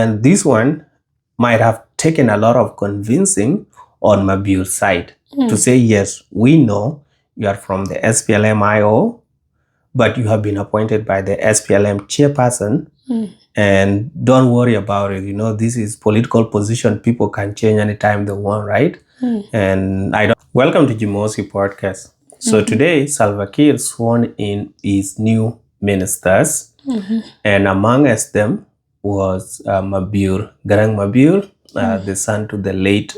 And this one might have taken a lot of convincing on Mabior's side to say, yes, we know you are from the SPLM-IO, but you have been appointed by the SPLM chairperson, and don't worry about it. This is political position. People can change anytime they want, right? And I don't. Welcome to Jimosi podcast. So today, Salva Kiir sworn in his new ministers, and amongst them was Mabior Garang Mabior, the son to the late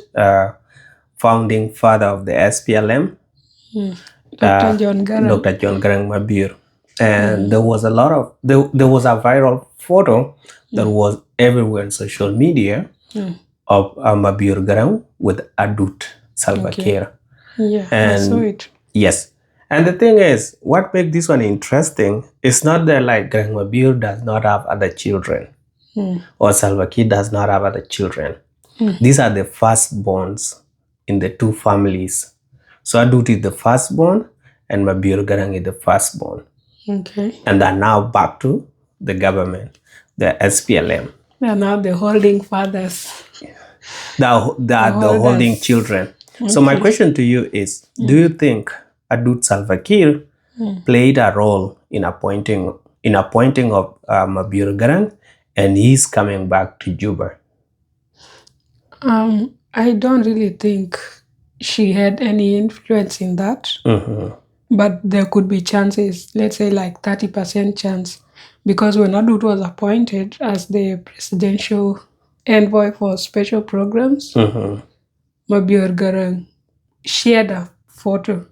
founding father of the SPLM, Dr. John Garang. Dr. John Garang Mabior. And there was a viral photo that was everywhere on social media of Mabior Garang with Adut, Salva Kiir. Yeah, And I saw it. Yes. And the thing is, what makes this one interesting is not that like Garang Mabior does not have other children or Salva Kiir does not have other children. These are the firstborns in the two families. So Adut is the firstborn and Mabior Garang is the firstborn. Okay. And they're now back to the government, the SPLM. They are now the holding fathers. They are the holding children. Okay. So my question to you is, do you think Adut Salva Kiir played a role in appointing of Mabior Garang, and he's coming back to Juba? I don't really think she had any influence in that. But there could be chances, let's say like 30% chance, because when Adut was appointed as the presidential envoy for special programs, Mabior Garang shared a photo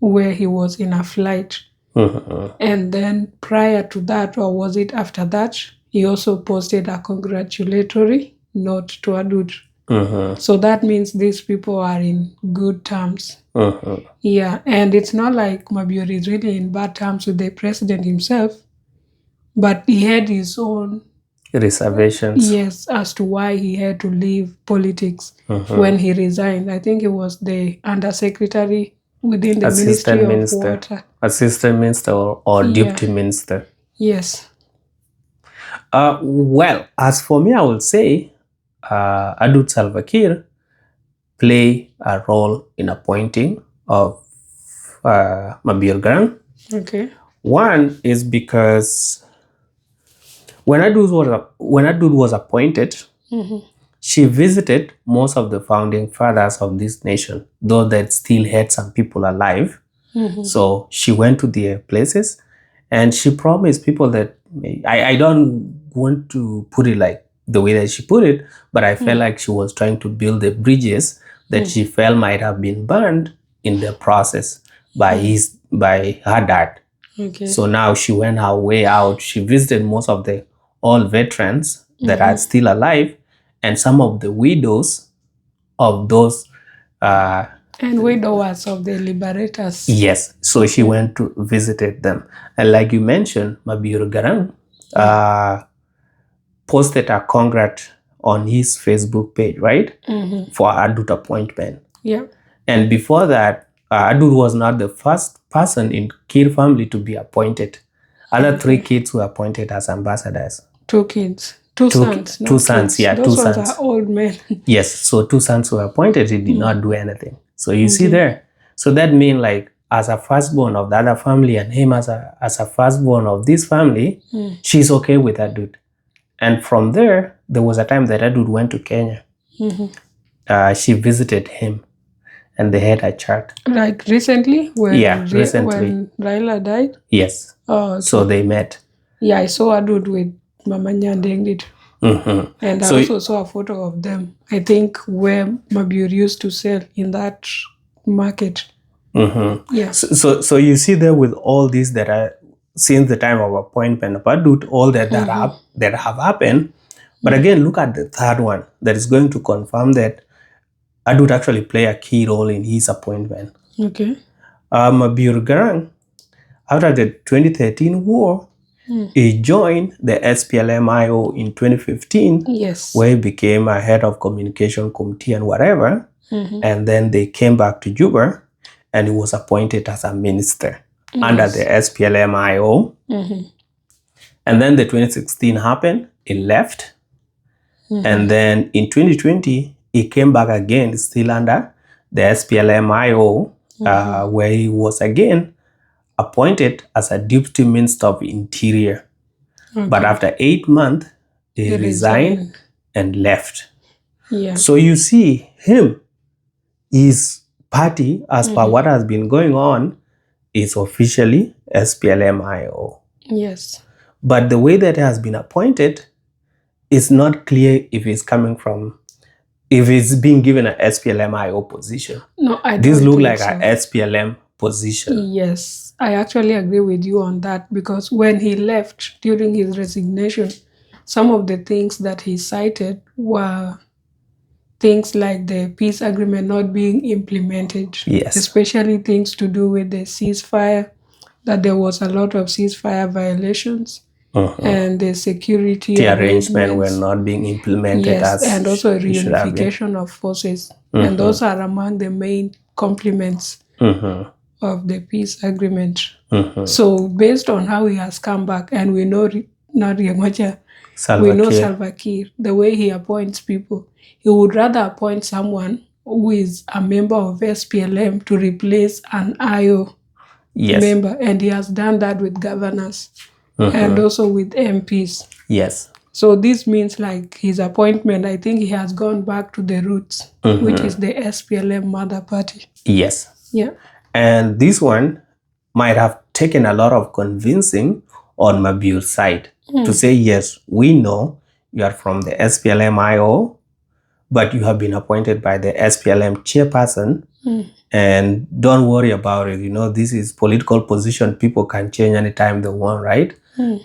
where he was in a flight. And then prior to that, or was it after that, he also posted a congratulatory note to Adut. So that means these people are in good terms. Yeah, and it's not like Mabior is really in bad terms with the president himself, but he had his own reservations. Yes, as to why he had to leave politics when he resigned. I think he was the undersecretary within the Ministry of Water. Assistant minister or deputy minister. Yes. Well, as for me, I would say Adut Salva Kiir play a role in appointing of Mabior Garang. Okay. One is because when Adut was appointed, she visited most of the founding fathers of this nation, though that still had some people alive. So she went to their places and she promised people that, I don't want to put it like the way that she put it, but I felt like she was trying to build the bridges that she felt might have been burned in the process by her dad. Okay. So now she went her way out. She visited most of the old veterans that are still alive and some of the widows of those and widowers of the liberators. Yes. So she went to visited them. And like you mentioned, Mabior Garang posted a congrat on his Facebook page, right? For Adut appointment. Yeah. And before that, Adut was not the first person in Kiir family to be appointed. Other 3 kids were appointed as ambassadors. 2 kids. Two sons. Those 2 sons. Are old men. Yes. So 2 sons were appointed. He did not do anything. So you see there. So that means like as a firstborn of the other family and him as a firstborn of this family, she's okay with Adut. And from there was a time that Adut went to Kenya. She visited him and they had a chat. Like recently? Recently. When Raila died? Yes. Oh, okay. So they met. Yeah, I saw Adut with Mama Nyandengit. And I also saw a photo of them, I think, where Mabior used to sell in that market. Yeah. So you see there with all these that are since the time of appointment of Adut, all that have happened. But again, look at the third one that is going to confirm that Adut actually play a key role in his appointment. Okay. Mabior Garang, after the 2013 war, he joined the SPLM-IO in 2015, where he became a head of communication committee and whatever. And then they came back to Juba and he was appointed as a minister under the SPLM-IO. And then the 2016 happened, he left. And then in 2020, he came back again, still under the SPLM-IO, where he was again appointed as a deputy minister of interior. But after 8 months, he resigned and left. Yeah. So you see him, his party, as per what has been going on, is officially SPLM-IO. Yes. But the way that he has been appointed, it's not clear if he's coming from, if he's being given an SPLM-IO position. No, I don't This look think like so. an SPLM position. Yes, I actually agree with you on that, because when he left during his resignation, some of the things that he cited were things like the peace agreement not being implemented, Yes. especially things to do with the ceasefire, that there was a lot of ceasefire violations, and the security The arrangement were arrangements. not being implemented Yes, as and also it should have been. reunification of forces. And those are among the main compliments of the peace agreement. So based on how he has come back, and we know not Rigathi, we know Salva Kiir, the way he appoints people, he would rather appoint someone who is a member of SPLM to replace an IO member, and he has done that with governors and also with MPs. Yes. So this means like his appointment, I think he has gone back to the roots, which is the SPLM mother party. Yes. Yeah. And this one might have taken a lot of convincing on Mabior's side to say, yes, we know you are from the SPLM-IO, but you have been appointed by the SPLM chairperson, and don't worry about it. You know, this is political position. People can change anytime they want, right?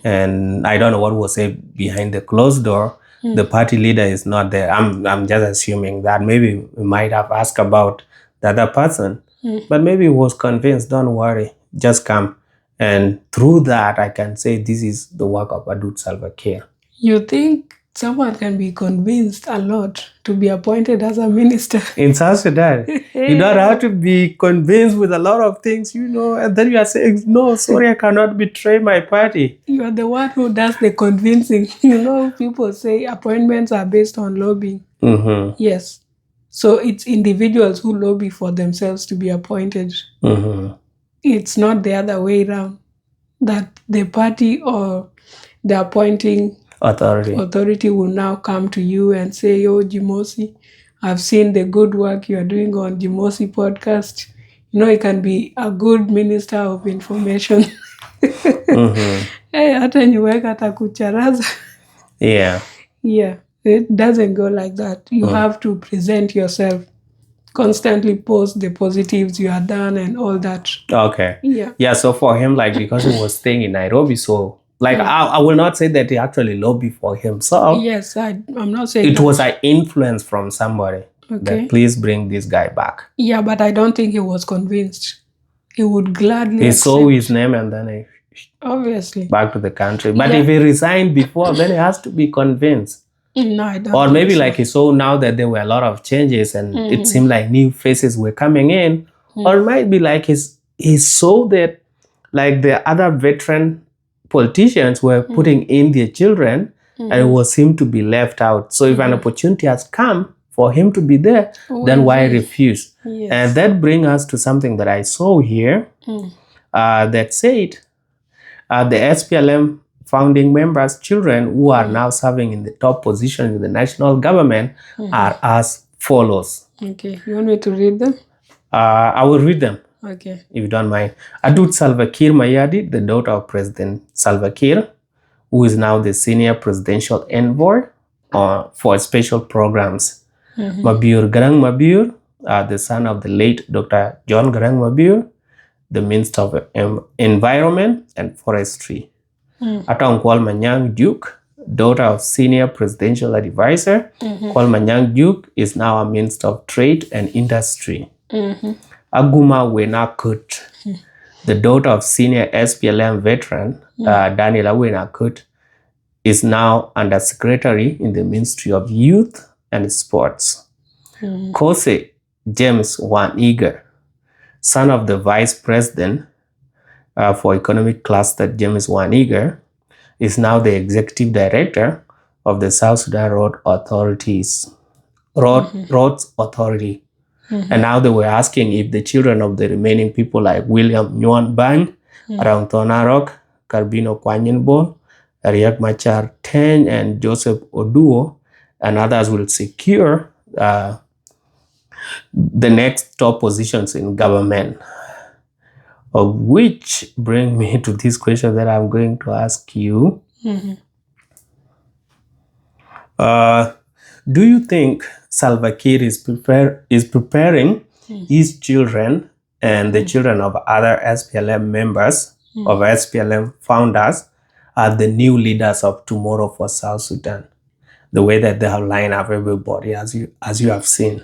And I don't know what was said behind the closed door. The party leader is not there. I'm just assuming that maybe we might have asked about the other person, but maybe he was convinced, don't worry, just come. And through that, I can say this is the work of Adut Salva Kiir. You think someone can be convinced a lot to be appointed as a minister? In South Sudan, you don't have to be convinced with a lot of things, you know, and then you are saying, no, sorry, I cannot betray my party. You are the one who does the convincing. You know, people say appointments are based on lobbying. Yes. So it's individuals who lobby for themselves to be appointed. It's not the other way around, that the party or the appointing authority will now come to you and say, "Yo, Jimosi, I've seen the good work you are doing on Jimosi podcast. You know, you can be a good minister of information." Hey, hata niweka atakucharaza. Yeah. Yeah, it doesn't go like that. You have to present yourself, constantly post the positives you have done and all that. Okay. Yeah. Yeah, so for him, like, because he was staying in Nairobi, so, like, I will not say that he actually lobbied for himself. Yes, I'm not saying it was an influence from somebody that please bring this guy back. Yeah, but I don't think he was convinced. He would gladly He saw his name and then he obviously back to the country. But if he resigned before, then he has to be convinced. No, I don't. Or maybe like he saw now that there were a lot of changes and it seemed like new faces were coming in. Or it might be like he saw that like the other veteran politicians were putting in their children and it was him to be left out. So if an opportunity has come for him to be there, then why refuse? Yes. And that brings us to something that I saw here that said the SPLM founding members' children who are now serving in the top position in the national government are as follows. Okay, you want me to read them? I will read them. Okay. If you don't mind. Adut Salva Kiir Mayardit, the daughter of President Salva Kiir, who is now the senior presidential envoy for special programs. Mabior Garang Mabior, the son of the late Dr. John Garang Mabior, the Minister of Environment and Forestry. Atong Kwal Manyang Duke, daughter of senior presidential advisor. Kwal Manyang Duke is now a Minister of Trade and Industry. Aguma Wenakut, the daughter of senior SPLM veteran Daniel Wenakut, is now under secretary in the Ministry of Youth and Sports. Kose James Waniger, son of the vice president for economic cluster James Waniger, is now the executive director of the South Sudan Roads Authority. And now they were asking if the children of the remaining people like William Nguyen Bang, Arang Tonarok, Carbino Kwanyenbol, Riek Machar Teny, and Joseph Oduo, and others will secure the next top positions in government. Of which bring me to this question that I'm going to ask you. Do you think Salva Kiir is preparing his children and the children of other SPLM members of SPLM founders are the new leaders of tomorrow for South Sudan? The way that they have lined up everybody, as you have seen.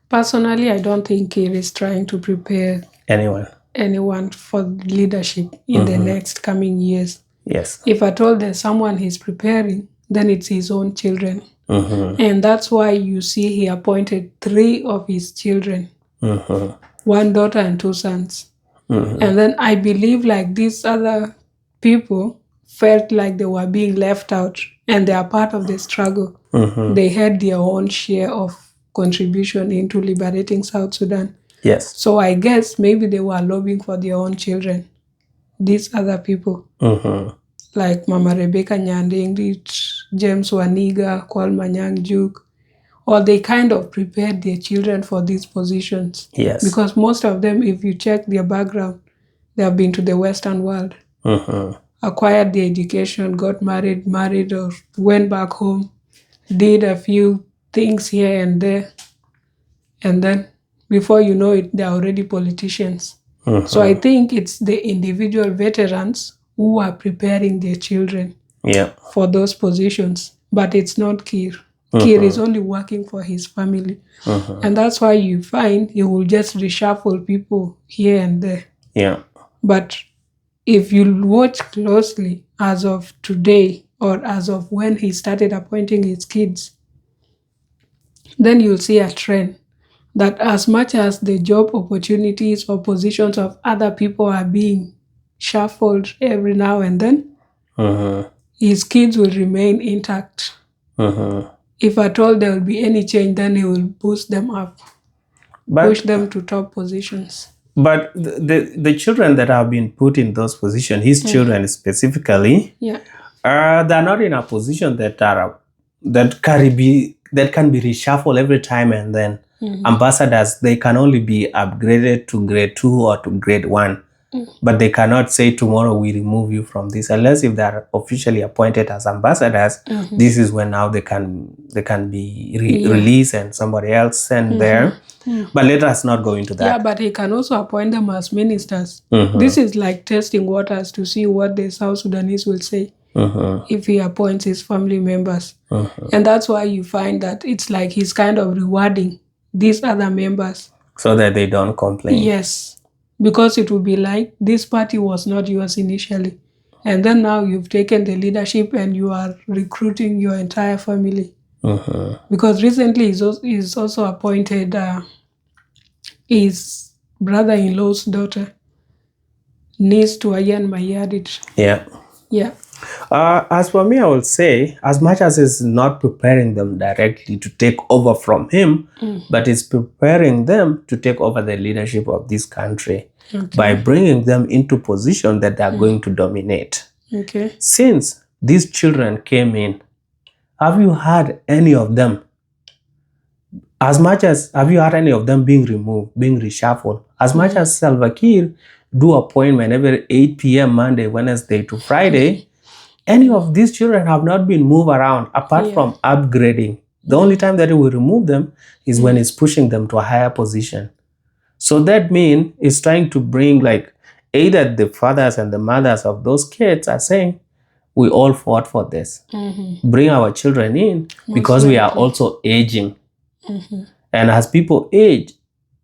Personally, I don't think Kiir is trying to prepare anyone for leadership in the next coming years. Yes. If at all there's someone he's preparing, then it's his own children. And that's why you see he appointed 3 of his children, 1 daughter and 2 sons. And then I believe like these other people felt like they were being left out and they are part of the struggle. They had their own share of contribution into liberating South Sudan. Yes. So I guess maybe they were lobbying for their own children, these other people. Like Mama Rebecca Nyanding, James Waniga, Kwal Manyang Juk, or they kind of prepared their children for these positions. Yes. Because most of them, if you check their background, they have been to the Western world, acquired the education, got married or went back home, did a few things here and there, and then before you know it, they're already politicians. So I think it's the individual veterans who are preparing their children for those positions, but it's not Kiir. Kiir is only working for his family. And that's why you find he will just reshuffle people here and there. Yeah. But if you watch closely, as of today or as of when he started appointing his kids, then you'll see a trend that as much as the job opportunities or positions of other people are being shuffled every now and then, his kids will remain intact. If at all there will be any change, then he will boost them up, push them to top positions. But the children that have been put in those positions, his children specifically, they're not in a position that can be reshuffled every time and then. Ambassadors, they can only be upgraded to grade 2 or to grade 1. But they cannot say tomorrow we remove you from this unless if they are officially appointed as ambassadors. This is when now they can be released and somebody else sent there. But let us not go into that. Yeah, but he can also appoint them as ministers. This is like testing waters to see what the South Sudanese will say if he appoints his family members. And that's why you find that it's like he's kind of rewarding these other members. So that they don't complain. Yes. Because it will be like, this party was not yours initially. And then now you've taken the leadership and you are recruiting your entire family. Because recently he's also appointed his brother-in-law's daughter, niece to Ayan Mayadit. Yeah. As for me, I would say, as much as it's not preparing them directly to take over from him, but it's preparing them to take over the leadership of this country by bringing them into position that they're going to dominate. Since these children came in, have you heard any of them? Have you heard any of them being removed, being reshuffled? As much as Salva Kiir do appointment every 8 p.m. Monday, Wednesday to Friday, any of these children have not been moved around apart from upgrading. The only time that he will remove them is when he's pushing them to a higher position. So that means it's trying to bring like either the fathers and the mothers of those kids are saying, we all fought for this. Bring our children in because we are also aging. And as people age,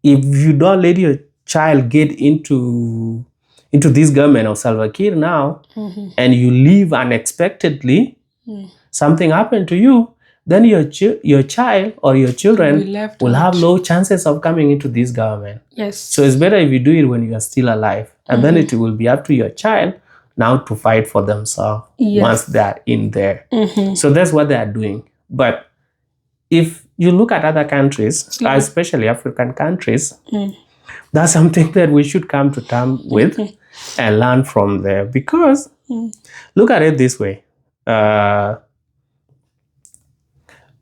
if you don't let your child get into this government of Salva Kiir now, and you leave unexpectedly, something happened to you, then your child or your children will have low chances of coming into this government. Yes. So it's better if you do it when you are still alive. And then it will be up to your child now to fight for themselves Yes. once they're in there. So that's what they are doing. But if you look at other countries, especially African countries, that's something that we should come to terms with and learn from there. Because look at it this way.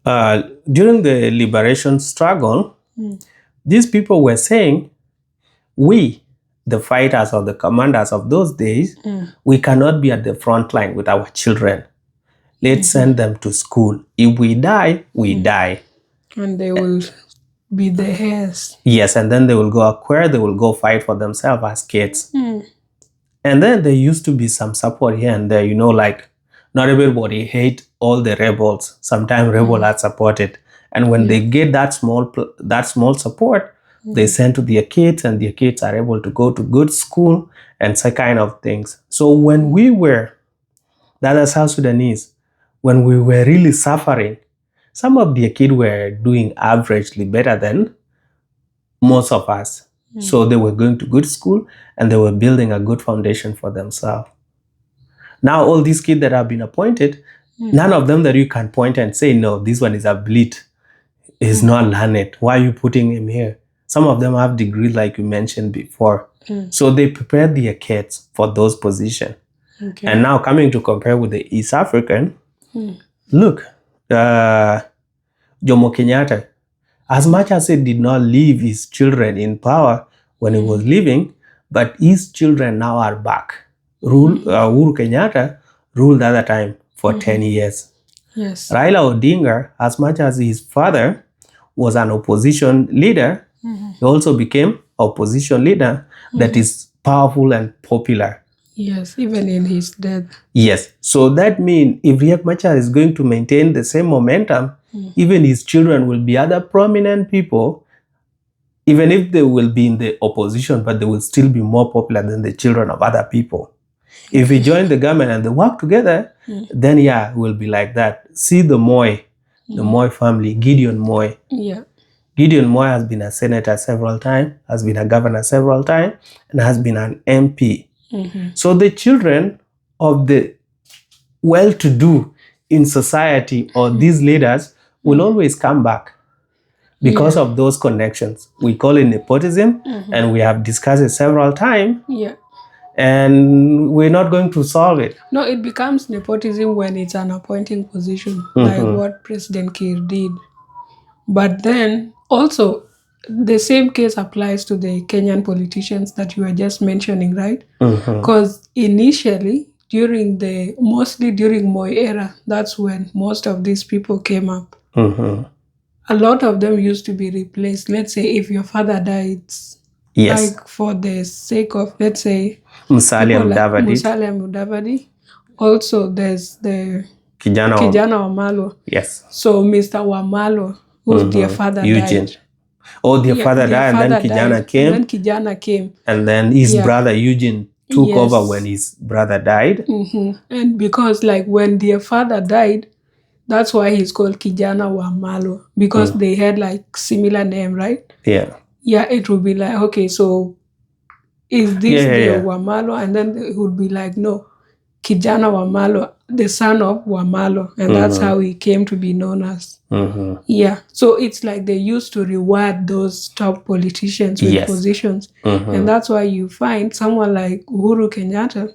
During the liberation struggle, these people were saying, we, the fighters or the commanders of those days, we cannot be at the front line with our children. Let's send them to school. If we die, we die. And they will be the heirs. Yes, and then they will go acquire, they will go fight for themselves as kids. And then there used to be some support here and there, like not everybody hate all the rebels. Sometimes rebels are supported. And when they get that small support, they send to their kids, and their kids are able to go to good school and such kind of things. So when we were, the other South Sudanese, when we were really suffering, some of their kids were doing averagely better than most of us. So they were going to good school and they were building a good foundation for themselves. Now all these kids that have been appointed, none of them that you can point and say, no, this one is a bleat. He's not learned. Why are you putting him here? Some of them have degrees like you mentioned before. So they prepared their kids for those positions. Okay. And now coming to compare with the East African, look, Jomo Kenyatta, as much as he did not leave his children in power when he was leaving, but his children now are back. Uhuru Kenyatta ruled at that time for 10 years. Yes. Raila Odinga, as much as his father was an opposition leader, he also became opposition leader that is powerful and popular. Yes, even in his death. Yes. So that means if Riek Machar is going to maintain the same momentum, even his children will be other prominent people, even if they will be in the opposition, but they will still be more popular than the children of other people. If we join the government and they work together, then it will be like that. See the Moi family, Gideon Moi. Yeah. Gideon Moi has been a senator several times, has been a governor several times, and has been an MP. So the children of the well-to-do in society or these leaders will always come back because of those connections. We call it nepotism, and we have discussed it several times. Yeah. And we're not going to solve it. No, it becomes nepotism when it's an appointing position, like what President Kiir did. But then also, the same case applies to the Kenyan politicians that you were just mentioning, right? Because initially, mostly during Moi era, that's when most of these people came up. A lot of them used to be replaced. Let's say if your father died, like for the sake of, let's say, Musalia Mudavadi. Also, there's the Kijana Wamalo. Yes. So Mr. Wamalo, whose dear father died. Oh, their father died, and then Kijana came. And then Kijana came. And then his brother Eugene took over when his brother died. And because when their father died, that's why he's called Kijana Wamalo, because they had similar name, right? Yeah. Yeah, it would be like, okay, so is this the Wamalo? And then it would be like, no, Kijana Wamalo, the son of Wamalo. And that's how he came to be known as. Yeah. So it's like they used to reward those top politicians with positions. And that's why you find someone like Uhuru Kenyatta,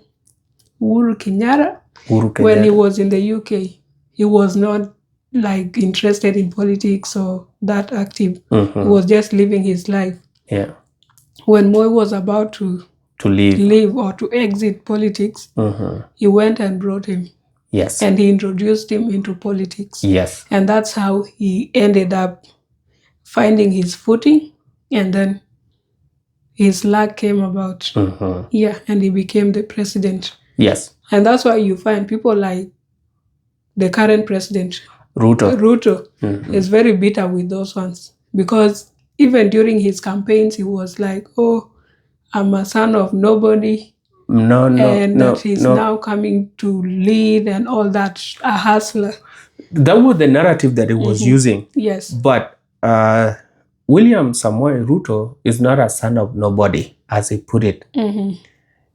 when he was in the UK, he was not interested in politics or that active. He was just living his life. Yeah. When Moi was about to leave or to exit politics, he went and brought him. Yes. And he introduced him into politics. Yes. And that's how he ended up finding his footing, and then his luck came about. Yeah, and he became the president. Yes. And that's why you find people like the current president, Ruto is very bitter with those ones, because even during his campaigns, he was like, oh, I'm a son of nobody. That he's now coming to lead and all that, a hustler. That was the narrative that he was using. Yes. But William Samoei Ruto is not a son of nobody, as he put it.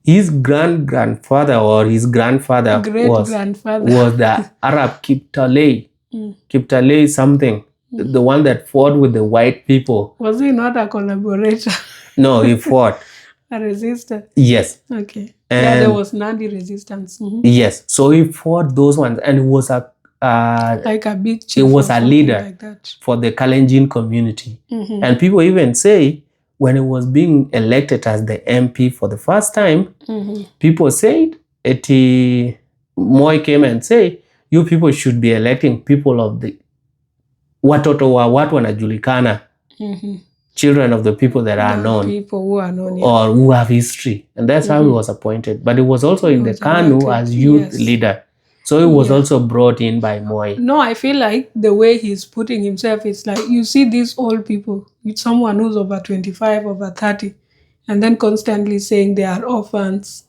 his grandfather or his grandfather Great-grandfather. was the Arab Kiptalei. Kiptalei something. The one that fought with the white people. Was he not a collaborator? No, he fought. A resistor? Yes. Okay. And there was Nandi resistance. Yes. So he fought those ones, and it was like a big chief. It was a leader like that. for the Kalenjin community. And people even say when he was being elected as the MP for the first time, people said, Moi came and said, you people should be electing people of the watoto wa watu wanajulikana, children of the people that are known, people who are known, or who have history. And that's how he was appointed. But he was also in the KANU as youth leader. So he was also brought in by Moi. No, I feel like the way he's putting himself, it's like you see these old people, with someone who's over 25, over 30, and then constantly saying they are orphans.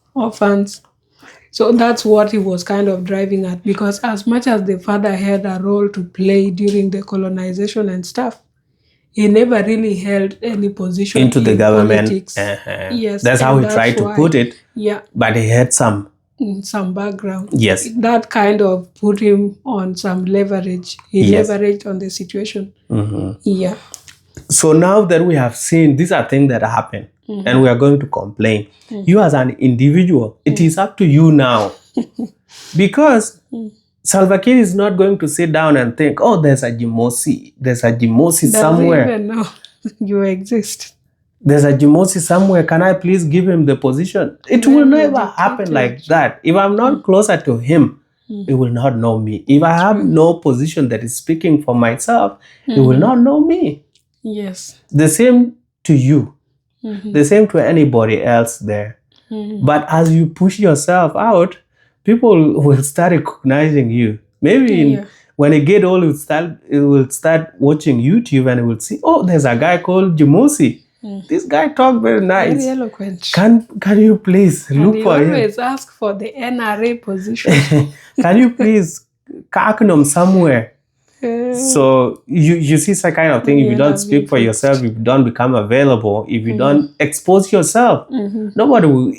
So that's what he was kind of driving at, because as much as the father had a role to play during the colonization and stuff, he never really held any position into the government. Politics. Yes, that's how he tried to put it. Yeah, but he had some background. Yes, that kind of put him on some leverage. He leveraged on the situation. Yeah. So now that we have seen these are things that happen, and we are going to complain, you as an individual, it is up to you now, because Salva Kiir is not going to sit down and think, oh, there's a Jimosi somewhere. Doesn't even know you exist. There's a Jimosi somewhere. Can I please give him the position? It will never happen like that. If I'm not closer to him, he will not know me. If I have no position that is speaking for myself, he will not know me. Yes. The same to you. The same to anybody else there. But as you push yourself out, people will start recognizing you. Maybe when you get old, it will start watching YouTube and it will see, oh, there's a guy called Jimosi. This guy talk very nice. Very eloquent. Can you please look for him? And he always ask for the NRA position. Can you please kaknum somewhere? So you see that kind of thing. If you don't speak for yourself, if you don't become available, if you don't expose yourself, nobody will,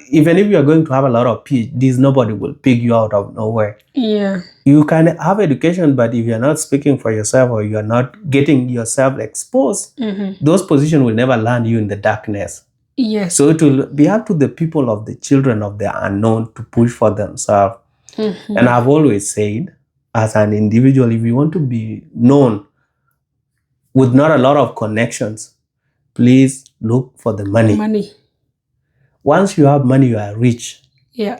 even if you are going to have a lot of PhDs, nobody will pick you out of nowhere. Yeah. You can have education, but if you're not speaking for yourself or you're not getting yourself exposed, those positions will never land you in the darkness. Yes. So it will be up to the people of the children of the unknown to push for themselves. And I've always said, as an individual, if you want to be known with not a lot of connections, please look for the money. Money. Once you have money, you are rich. Yeah.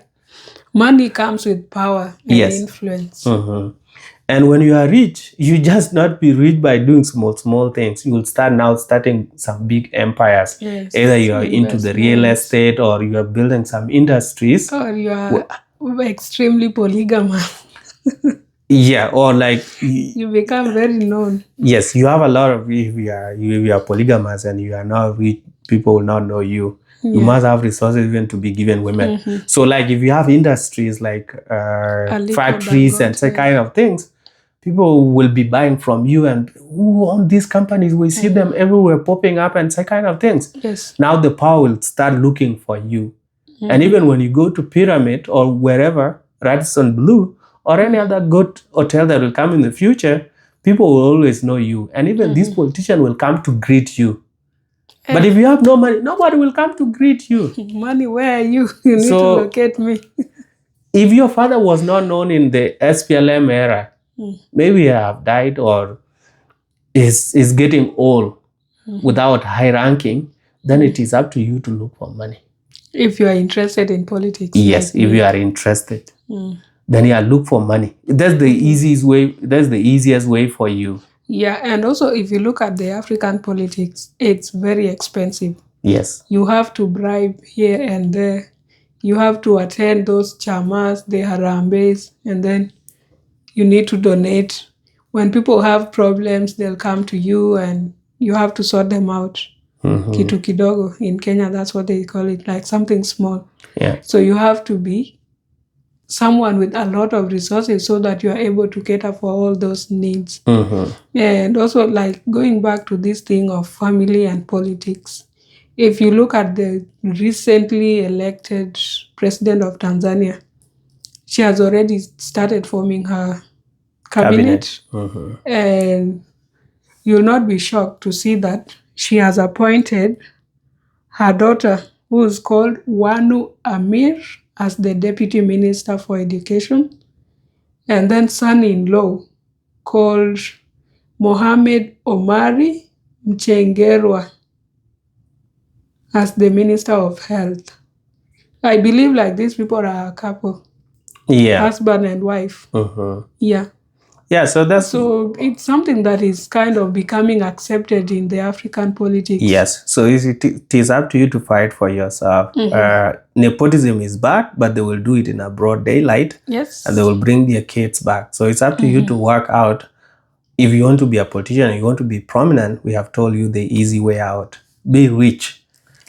Money comes with power and influence. And when you are rich, you just not be rich by doing small things. You will starting some big empires. Yes. Either you are into the real estate or you are building some industries. Or you are extremely polygamous. Yeah, or like you become very known. Yes, you have a lot of, if you are polygamous and you are not rich, people will not know you. You must have resources even to be given women. So like if you have industries like factories and such kind of things, people will be buying from you, and who own these companies? We see them everywhere popping up and such kind of things. Yes. Now the power will start looking for you. And even when you go to Pyramid or wherever, Radisson Blue, or any other good hotel that will come in the future, people will always know you. And even these politicians will come to greet you. But if you have no money, nobody will come to greet you. Money, where are you? You need to locate me. If your father was not known in the SPLM era, maybe he have died or is getting old without high ranking, then it is up to you to look for money. If you are interested in politics. Yes, if you are interested. Then look for money. That's the easiest way. That's the easiest way for you. Yeah, and also if you look at the African politics, it's very expensive. Yes. You have to bribe here and there. You have to attend those chamas, the harambes, and then you need to donate. When people have problems, they'll come to you and you have to sort them out. Kitu kidogo. In Kenya, that's what they call it, like something small. Yeah. So you have to be someone with a lot of resources so that you are able to cater for all those needs. And also like going back to this thing of family and politics, if you look at the recently elected president of Tanzania, she has already started forming her cabinet. And you'll not be shocked to see that she has appointed her daughter, who is called Wanu Amir, as the Deputy Minister for Education, and then son-in-law called Mohamed Omari Mchengerwa as the Minister of Health. I believe like these people are a couple, husband and wife. Yeah, so it's something that is kind of becoming accepted in the African politics. Yes, so it is up to you to fight for yourself. Nepotism is bad, but they will do it in a broad daylight. Yes. And they will bring their kids back. So it's up to you to work out. If you want to be a politician, you want to be prominent, we have told you the easy way out. Be rich.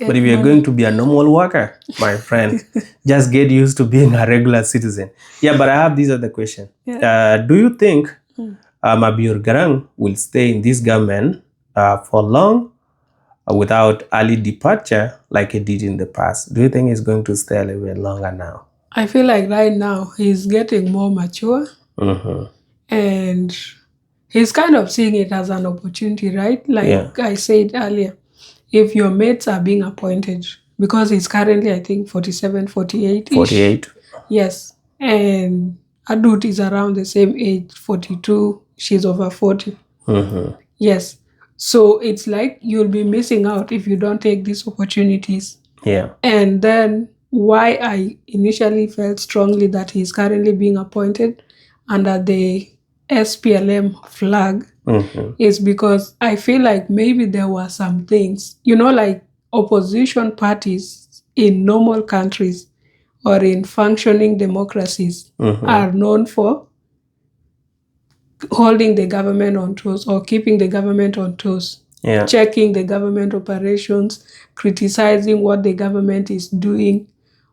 But if you're going to be a normal worker, my friend, just get used to being a regular citizen. Yeah, but I have this other question. Do you think Mabior Garang will stay in this government for long without early departure like he did in the past? Do you think he's going to stay a little bit longer now? I feel like right now he's getting more mature. And he's kind of seeing it as an opportunity, right? Like I said earlier, if your mates are being appointed, because he's currently, I think, 47, 48. 48. Yes. And Adut is around the same age, 42. She's over 40. Yes. So it's like you'll be missing out if you don't take these opportunities. Yeah. And then why I initially felt strongly that he's currently being appointed under the SPLM flag is because I feel like maybe there were some things, like opposition parties in normal countries or in functioning democracies are known for holding the government on toes or keeping the government on toes, checking the government operations, criticizing what the government is doing,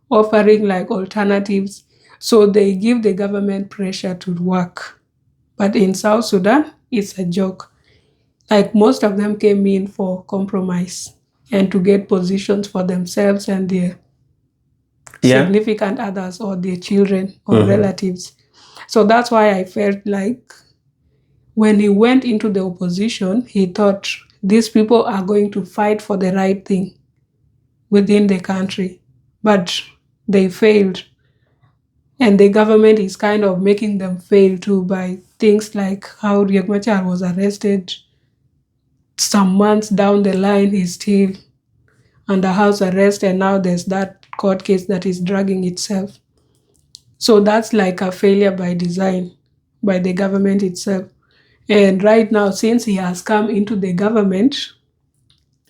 offering like alternatives. So they give the government pressure to work. But in South Sudan, it's a joke. Like most of them came in for compromise and to get positions for themselves and their significant others or their children or relatives. So that's why I felt like when he went into the opposition, he thought these people are going to fight for the right thing within the country. But they failed. And the government is kind of making them fail too by things like how Riek Machar was arrested. Some months down the line, he's still under house arrest, and now there's that court case that is dragging itself. So that's like a failure by design by the government itself. And right now, since he has come into the government,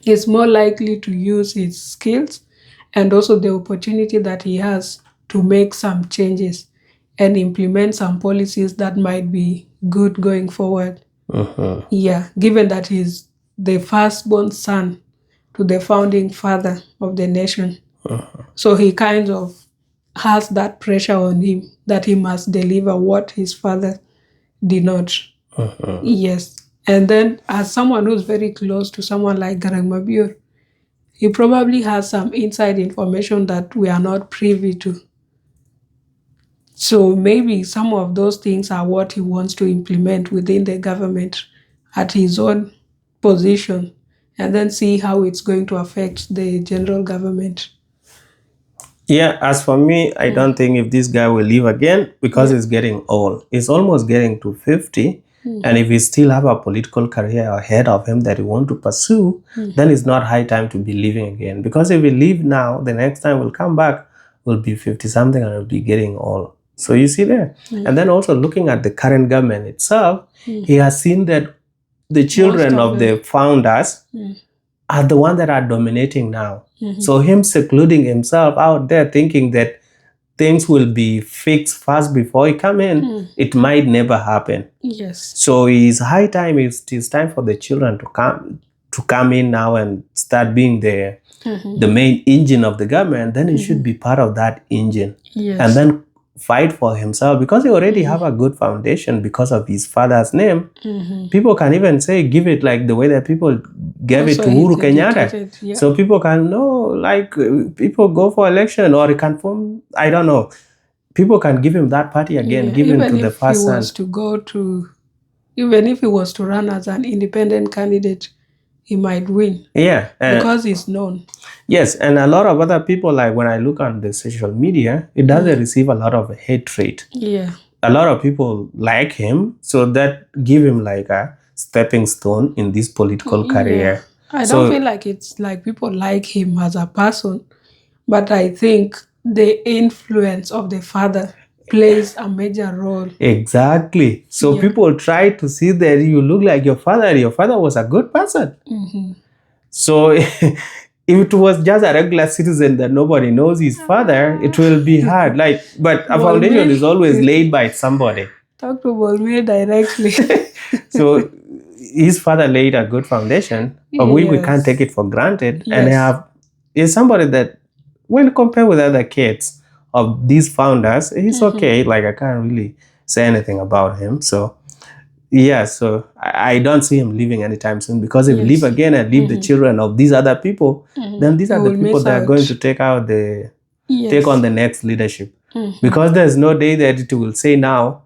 he's more likely to use his skills and also the opportunity that he has to make some changes and implement some policies that might be good going forward. Yeah, given that he's the firstborn son to the founding father of the nation. So he kind of has that pressure on him that he must deliver what his father did not. Yes. And then as someone who's very close to someone like Garang Mabior, he probably has some inside information that we are not privy to. So maybe some of those things are what he wants to implement within the government at his own position and then see how it's going to affect the general government. Yeah, as for me, I don't think if this guy will leave again because he's getting old. He's almost getting to 50. And if he still have a political career ahead of him that he want to pursue, then it's not high time to be leaving again. Because if we leave now, the next time we'll come back, we'll be 50-something and we'll be getting old. So you see there. And then also looking at the current government itself, he has seen that the children of the founders are the ones that are dominating now. So him secluding himself out there thinking that things will be fixed fast before he come in, it might never happen. Yes. So it's high time, it's time for the children to come in now and start being the main engine of the government. Then it should be part of that engine. Yes. And then fight for himself because he already have a good foundation because of his father's name. People can even say, give it like the way that people gave it to Uhuru Kenyatta. Yeah. So people can know, like, people go for election or it can form, I don't know. People can give him that party again, give him to the first son. Even if he was to run as an independent candidate, he might win. Yeah. Because he's known. Yes, and a lot of other people, like when I look on the social media, it doesn't receive a lot of hatred. Yeah. A lot of people like him, so that give him like a stepping stone in this political career. I don't feel like it's like people like him as a person, but I think the influence of the father plays a major role. Exactly. So people try to see that you look like your father. Your father was a good person. So if it was just a regular citizen that nobody knows his father, it will be hard. Like, but a foundation is always laid by somebody. Talk to Bolmir directly. So his father laid a good foundation, but we can't take it for granted. And is somebody that, when compared with other kids of these founders, he's okay. Like, I can't really say anything about him. So yeah, so I don't see him leaving anytime soon, because if he leave again and leave the children of these other people, then these are the people that are going to take on the next leadership. Because there's no day that it will say now,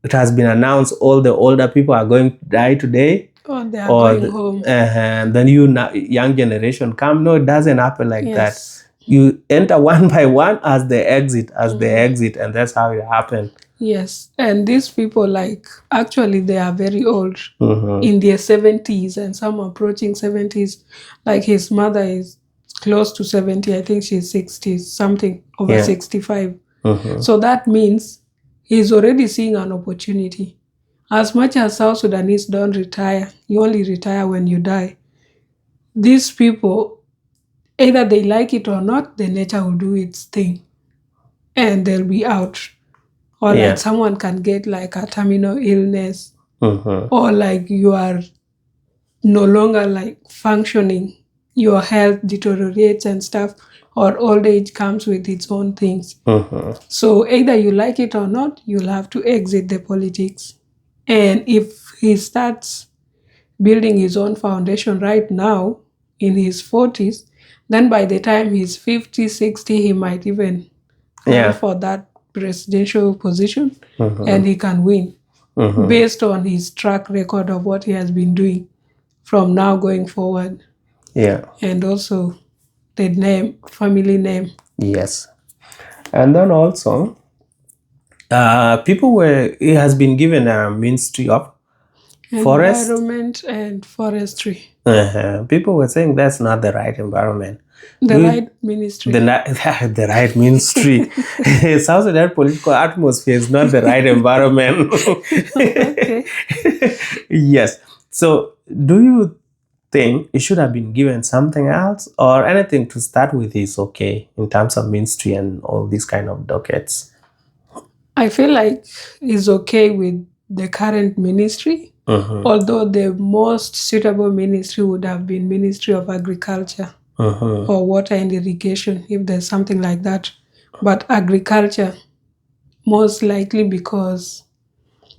it has been announced all the older people are going to die today. Or they are going home. And then young generation come. No, it doesn't happen like that. You enter one by one as they exit, and that's how it happened. Yes, and these people, like, actually they are very old, in their 70s, and some approaching 70s. Like his mother is close to 70, I think she's 60 something, over 65. So that means he's already seeing an opportunity. As much as South Sudanese don't retire, you only retire when you die. These people, either they like it or not, the nature will do its thing, and they'll be out. Or like someone can get like a terminal illness, or like you are no longer like functioning, your health deteriorates and stuff, or old age comes with its own things. So either you like it or not, you'll have to exit the politics. And if he starts building his own foundation right now in his 40s, then by the time he's 50, 60, he might even run for that presidential position, and he can win based on his track record of what he has been doing from now going forward. And also the family name. Yes. And then also, he has been given a ministry of environment and forestry. People were saying that's not the right environment. Right ministry. The right ministry. South Sudan political atmosphere is not the right environment. Yes. So do you think it should have been given something else, or anything to start with is okay in terms of ministry and all these kind of dockets? I feel like it's okay with the current ministry, although the most suitable ministry would have been Ministry of Agriculture or Water and Irrigation, if there's something like that. But agriculture, most likely, because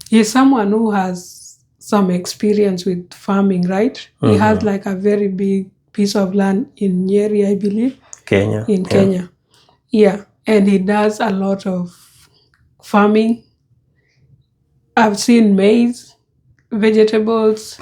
he's someone who has some experience with farming, right? He has like a very big piece of land in Nyeri, I believe. Kenya. Yeah, and he does a lot of farming. I've seen maize, vegetables,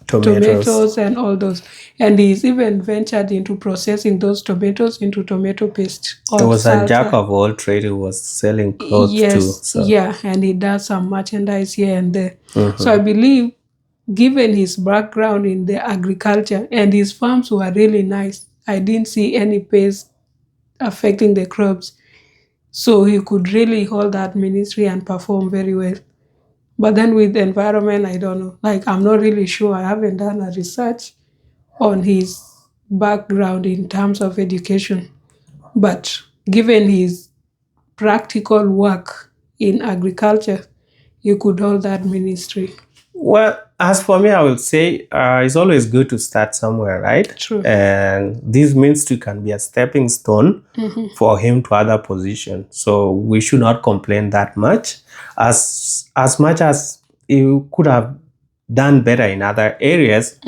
tomatoes, and all those. And he's even ventured into processing those tomatoes into tomato paste. There was a jack of all trades who was selling clothes too. So. Yeah, and he does some merchandise here and there. So I believe, given his background in the agriculture, and his farms were really nice, I didn't see any pest affecting the crops. So he could really hold that ministry and perform very well. But then with the environment, I don't know. Like, I'm not really sure. I haven't done a research on his background in terms of education. But given his practical work in agriculture, you could hold that ministry. Well, as for me, I will say it's always good to start somewhere, right? True. And this ministry can be a stepping stone for him to other positions. So we should not complain that much. As much as you could have done better in other areas,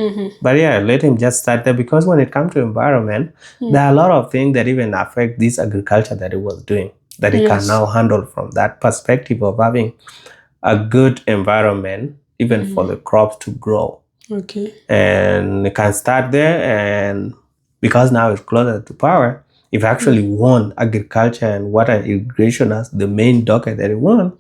but yeah, let him just start there, because when it comes to environment, there are a lot of things that even affect this agriculture that he was doing, that he can now handle from that perspective of having a good environment, even for the crops to grow. Okay. And it can start there, and because now it's closer to power, if you actually want agriculture and water irrigation as the main docket that you want,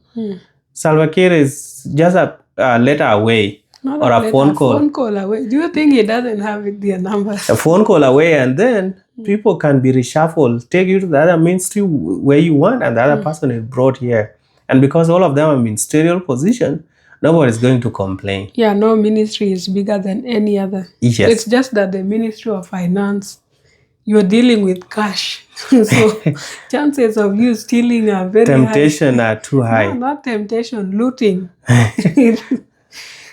Salva Kiir is just a letter away. Not or a phone call. Phone call away. Do you think he doesn't have their numbers? A phone call away, and then people can be reshuffled, take you to the other ministry where you want, and the other person is brought here. And because all of them are in ministerial position, nobody's going to complain. Yeah, no ministry is bigger than any other. Yes. It's just that the Ministry of Finance, you're dealing with cash. So chances of you stealing are very Temptation high. are too high. No, not temptation, looting.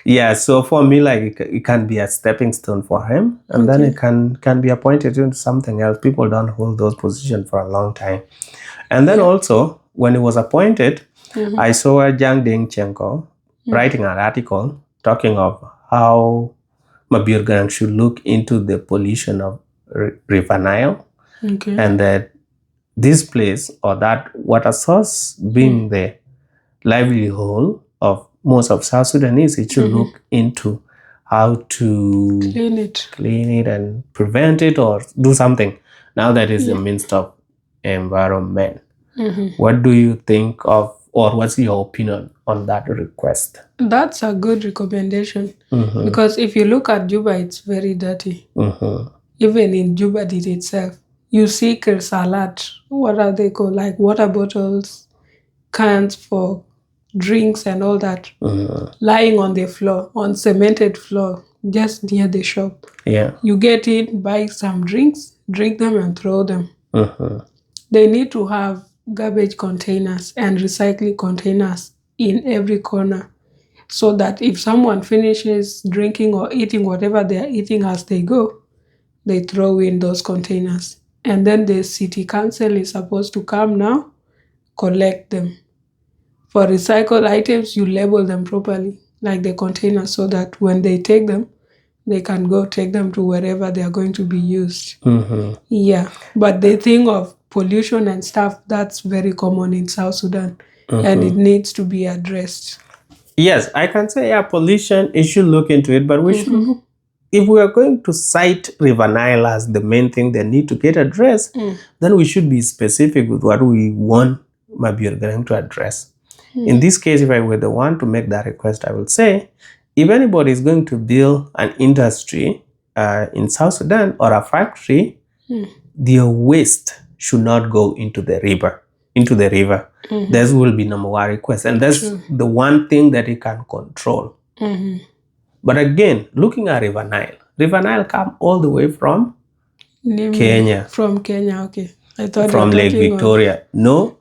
Yeah, so for me, like, it can be a stepping stone for him, and then it can be appointed into something else. People don't hold those positions for a long time. And then also, when he was appointed, I saw Jiang Dingchenko writing an article talking of how Mabior Garang should look into the pollution of River Nile, and that this place or that water source being the livelihood of most of South Sudanese, it should look into how to clean it and prevent it or do something. Now that is the Minister of Environment. What do you think of, or what's your opinion on that request? That's a good recommendation, because if you look at Juba, it's very dirty. Even in Juba itself, you see kirsalat, what are they called, like water bottles, cans for drinks and all that, lying on the floor, on cemented floor, just near the shop. Yeah. You get in, buy some drinks, drink them and throw them. They need to have garbage containers and recycling containers in every corner, so that if someone finishes drinking or eating whatever they are eating as they go, they throw in those containers. And then the city council is supposed to come now, collect them. For recycled items, you label them properly, like the containers, so that when they take them, they can go take them to wherever they are going to be used. Yeah, but the thing of pollution and stuff, that's very common in South Sudan, and it needs to be addressed. Yes, I can say, yeah, pollution, it should look into it, but we should look, if we are going to cite River Nile as the main thing that need to get addressed, then we should be specific with what we want Mabior Garang to address. In this case, if I were the one to make that request, I will say, if anybody is going to build an industry in South Sudan or a factory, their waste should not go into the river. That will be number one request. And that's the one thing that he can control. But again, looking at River Nile come all the way from Kenya. From Kenya, okay. I thought from Lake Victoria. No,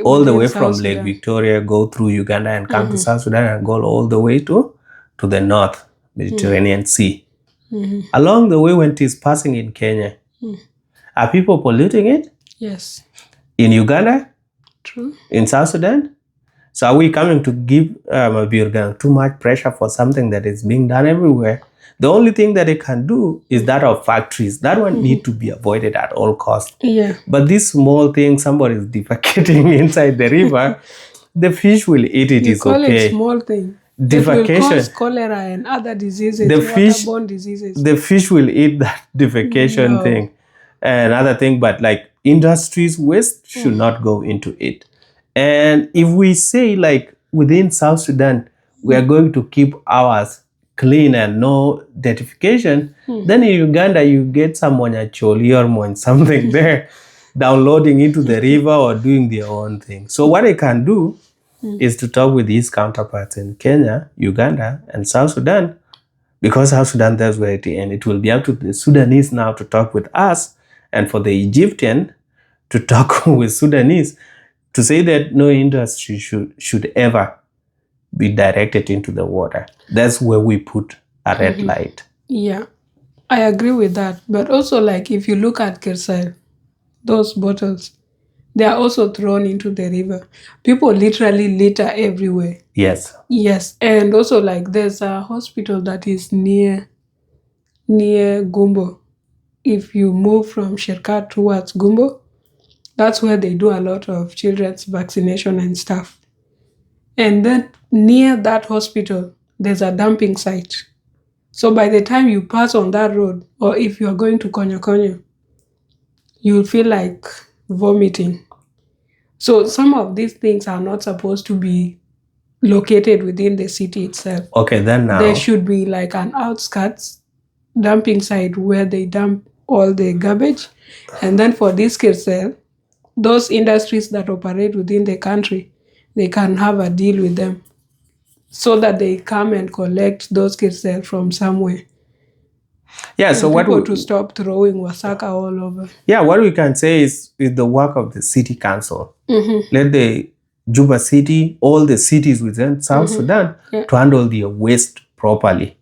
all the way from South Lake Sudan. Victoria, go through Uganda and come to South Sudan and go all the way to the North Mediterranean Sea. Along the way, when it is passing in Kenya, are people polluting it? Yes. In Uganda? True. In South Sudan? So are we coming to give Mabior Garang too much pressure for something that is being done everywhere? The only thing that it can do is that of factories. That one need to be avoided at all costs. Yeah. But this small thing, somebody is defecating inside the river, the fish will eat it. You It's call okay. it small thing. Defecation. It will cause cholera and other diseases, waterborne diseases. The fish will eat that defecation thing. Another thing, but like industries waste should not go into it. And if we say like within South Sudan, we are going to keep ours clean and no desertification, then in Uganda you get someone at Choli or something there downloading into the river or doing their own thing. So what I can do is to talk with his counterparts in Kenya, Uganda, and South Sudan, because South Sudan, that's where it ends. It will be up to the Sudanese now to talk with us, and for the Egyptian to talk with Sudanese to say that no industry should ever be directed into the water. That's where we put a red light. Yeah, I agree with that. But also, like, if you look at Kirsel, those bottles, they are also thrown into the river. People literally litter everywhere. Yes. Yes, and also, like, there's a hospital that is near Gumbo. If you move from Shirkat towards Gumbo, that's where they do a lot of children's vaccination and stuff. And then near that hospital, there's a dumping site. So by the time you pass on that road, or if you're going to Konyo Konyo, you'll feel like vomiting. So some of these things are not supposed to be located within the city itself. Okay, then now. There should be like an outskirts dumping site where they dump all the garbage. And then for this Kirsel, those industries that operate within the country, they can have a deal with them so that they come and collect those Kirsel from somewhere. Yeah, so people what to stop throwing wasaka all over. Yeah, what we can say is the work of the city council. Let the Juba city, all the cities within South Sudan, to handle their waste properly.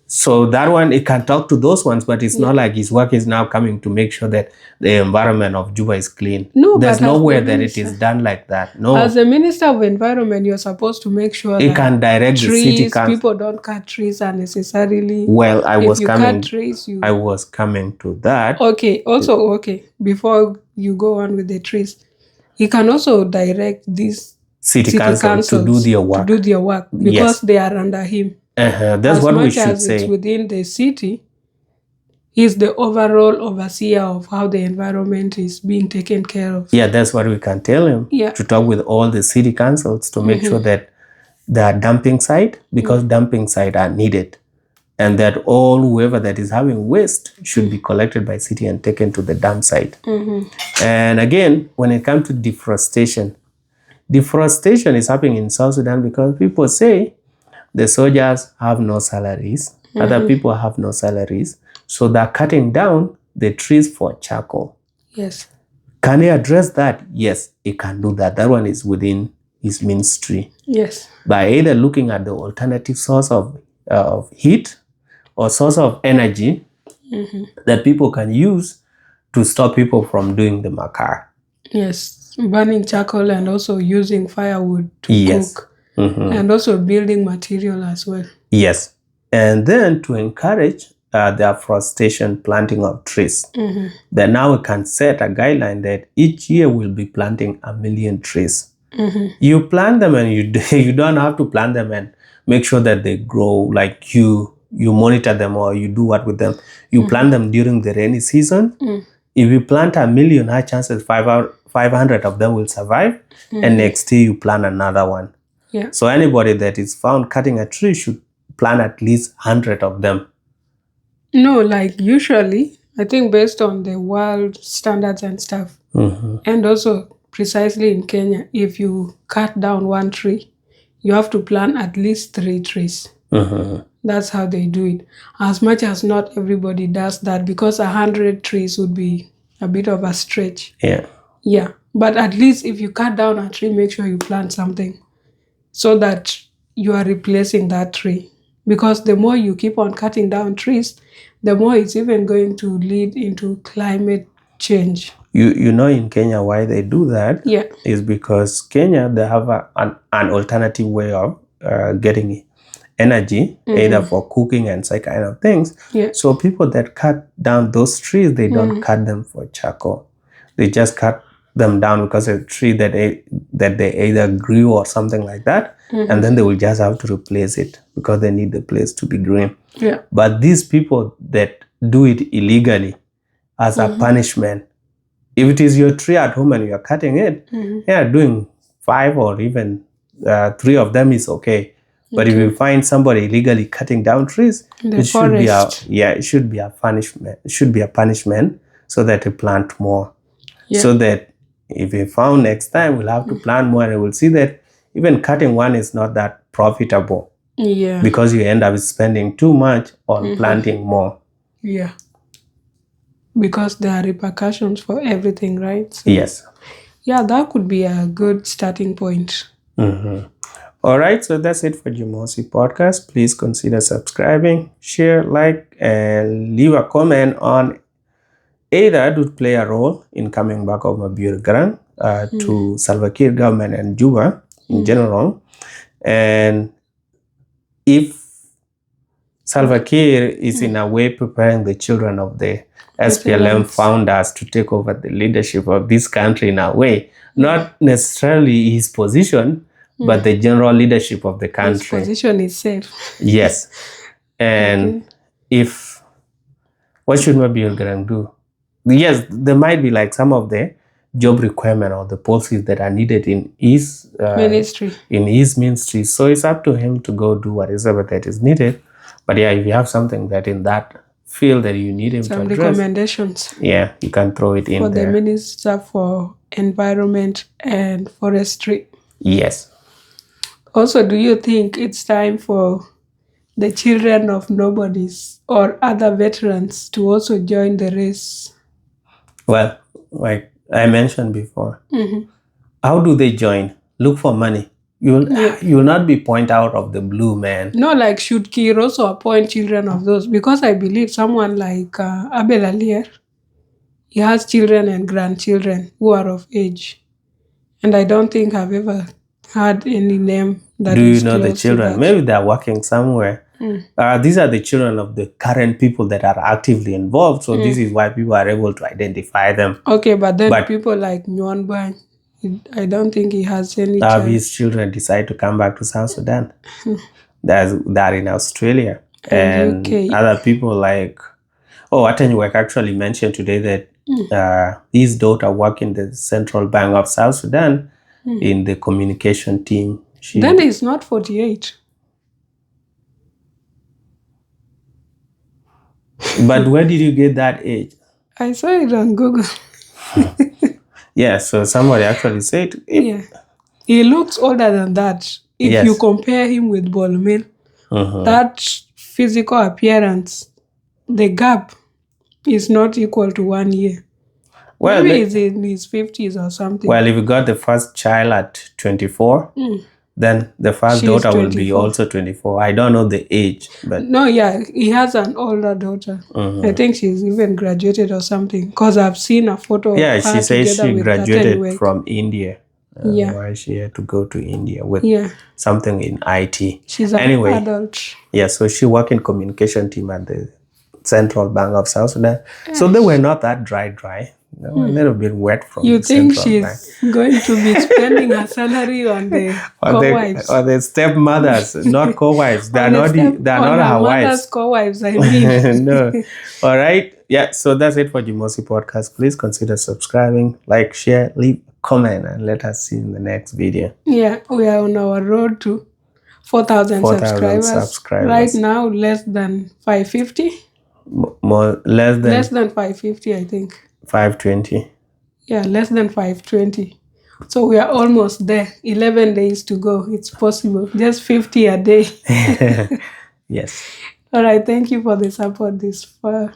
So that one, it can talk to those ones, but it's not like his work is now coming to make sure that the environment of Juba is clean. No, there's but nowhere that it is done like that. No. As a minister of environment, you're supposed to make sure it that can direct the city council. People don't cut trees unnecessarily. Well, I was coming to that. Okay. Also, okay. Before you go on with the trees, he can also direct these city councils to do their work. Because they are under him. That's as what much we should as say. It's within the city, he's the overall overseer of how the environment is being taken care of. Yeah, that's what we can tell him. To talk with all the city councils to make sure that there are dumping site, because dumping site are needed, and that all whoever that is having waste should be collected by city and taken to the dump site. And again, when it comes to deforestation is happening in South Sudan because people say the soldiers have no salaries, other people have no salaries, so they're cutting down the trees for charcoal. Yes. Can he address that? Yes, he can do that. That one is within his ministry. Yes. By either looking at the alternative source of heat or source of energy that people can use to stop people from doing the makar. Yes, burning charcoal and also using firewood to cook. And also building material as well. Yes. And then to encourage the afforestation, planting of trees. Then now we can set a guideline that each year we'll be planting 1 million trees. You plant them and you don't have to plant them and make sure that they grow, like you monitor them or you do what with them. You plant them during the rainy season. If you plant 1 million, high chances 500 of them will survive. And next year you plant another one. Yeah. So anybody that is found cutting a tree should plant at least 100 of them. No, like usually, I think based on the world standards and stuff, and also precisely in Kenya, if you cut down one tree, you have to plant at least 3 trees. That's how they do it. As much as not everybody does that, because 100 trees would be a bit of a stretch. Yeah. But at least if you cut down a tree, make sure you plant something, so that you are replacing that tree. Because the more you keep on cutting down trees, the more it's even going to lead into climate change. You know in Kenya why they do that? Is because Kenya, they have an alternative way of getting energy, either for cooking and such kind of things. So people that cut down those trees, they don't cut them for charcoal. They just cut them down because a tree that they either grew or something like that, and then they will just have to replace it because they need the place to be green. But these people that do it illegally as a punishment, if it is your tree at home and you are cutting it, doing 5 or even 3 of them is okay. But if you find somebody illegally cutting down trees, it should be a punishment. It should be a punishment so that you plant more. So that if we found next time, we'll have to plant more, and we'll see that even cutting one is not that profitable. Because you end up spending too much on planting more. Because there are repercussions for everything, right? So, yes. Yeah, that could be a good starting point. All right, so that's it for Jimosi podcast. Please consider subscribing, share, like, and leave a comment on either Adut play a role in coming back of Mabior Garang to Salva Kiir government and Juba in general. And if Salva Kiir is in a way preparing the children of the SPLM founders to take over the leadership of this country in a way, not necessarily his position, but the general leadership of the country. His position is safe. Yes. And what should Mabior Garang do? Yes, there might be like some of the job requirement or the policies that are needed in his ministry. So it's up to him to go do whatever that is needed. But yeah, if you have something that in that field that you need him to address, recommendations. Yeah, you can throw it in for there. The Minister for Environment and Forestry. Yes. Also, do you think it's time for the children of nobodies or other veterans to also join the race? Well, like I mentioned before, how do they join? Look for money. You'll not be point out of the blue, man. No, like should Kiir also appoint children of those? Because I believe someone like Abel Alier, he has children and grandchildren who are of age. And I don't think I've ever had any name that do you know the children? Maybe they're working somewhere. These are the children of the current people that are actively involved. So this is why people are able to identify them. Okay, but then people like Nyon, I don't think he has any child. His children decide to come back to South Sudan. They're in Australia. And UK. Other people like, Atenwek actually mentioned today that his daughter worked in the Central Bank of South Sudan in the communication team. Then he's not 48. But where did you get that age? I saw it on Google. Yeah, so somebody actually said he looks older than that. If you compare him with Bolmel, that physical appearance, the gap is not equal to 1 year. Well, maybe he's in his 50s or something. Well, if you got the first child at 24, then the first daughter will be also 24. I don't know the age, but no, he has an older daughter. I think she's even graduated or something. Because I've seen a photo. Yeah, she says she graduated from India. Why she had to go to India with something in IT. She's an adult. Yeah, so she worked in communication team at the Central Bank of South Sudan. So they were not that dry. They were a little bit wet from you the think Central she's Bank. Going to be spending her salary on the co-wives? Or the stepmothers, not co-wives. They're not her wives. Co-wives, I mean. No. All right. Yeah, so that's it for Jimosi podcast. Please consider subscribing, like, share, leave a comment, and let us see in the next video. Yeah, we are on our road to 4,000 subscribers. Right now, less than 550. Less than 550, I think. 520. Yeah, less than 520. So we are almost there. 11 days to go. It's possible. Just 50 a day. Yes. All right. Thank you for the support this far.